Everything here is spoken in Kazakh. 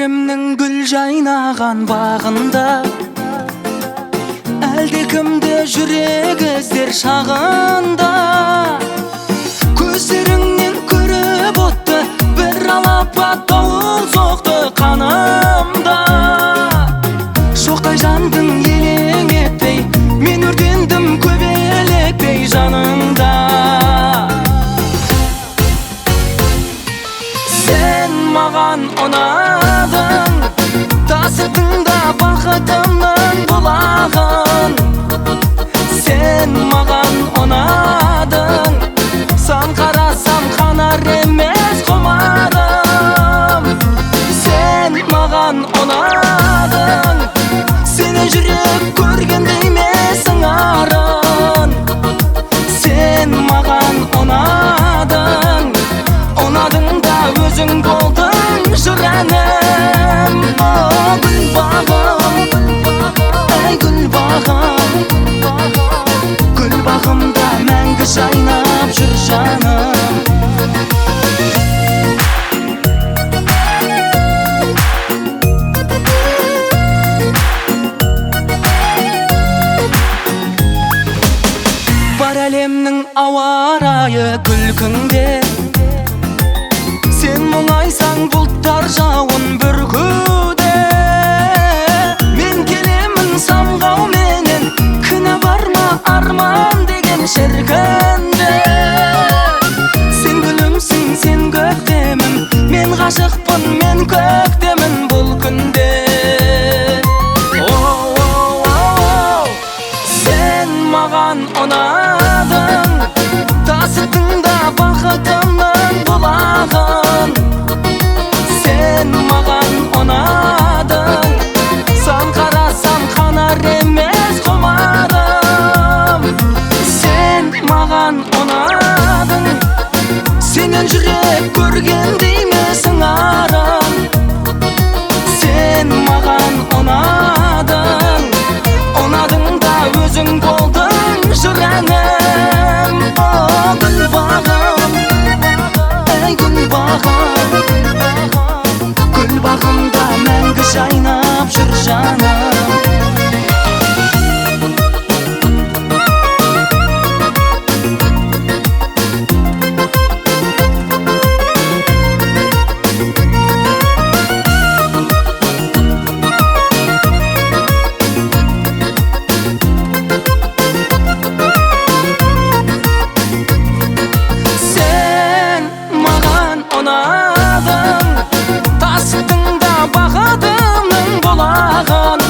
әлемнің гүл жайнаған бағында әлде кімді жүрек іздер шағында. Көздеріңнен көріп отты бір алапат дауыл соқты қанымда. Шоқтай жандың елең етпей, мен өртендім көбелекпей жаныңда. Сен маған ұнадың, тасыдың да бақытымның бұлағын. Сен маған ұнадың, сан қарасам қанар емес құмарым. Сен маған ұнадың, сені жүрек көргенде емесің арын. Сен маған ұнадың, ұнадың да өзің болдың жыр әнім. Гүл бағым, әй гүл бағым, гүл бағымда мәңгі жайнап жүр жаным. Бар әлемнің ауа райы күлкіңде, сен мұңайсаң бұлттар жауын бүркуде. Мен келемін самғауменен, кінә бар ма арман деген шіркінде. Сен гүлімсің, сен көктемім, мен ғашықпын, мен көктемін бұл күнде. Сен маған ұнадың, тасыдың да бақытымның бұлағын. Сен маған ұнадың, сан қарасам қанар емес құмарым. Сен маған ұнадың, сенен жүрек көргенде емесің арын. Сен маған ұнадың, ұнадың да өзің болдың жыр әнім. Гүл бағым, әй гүл бағым, гүл бағымда мәңгі жайнап жүр жаным. Ұнадың, тасыдың да бақытымның бұлағын.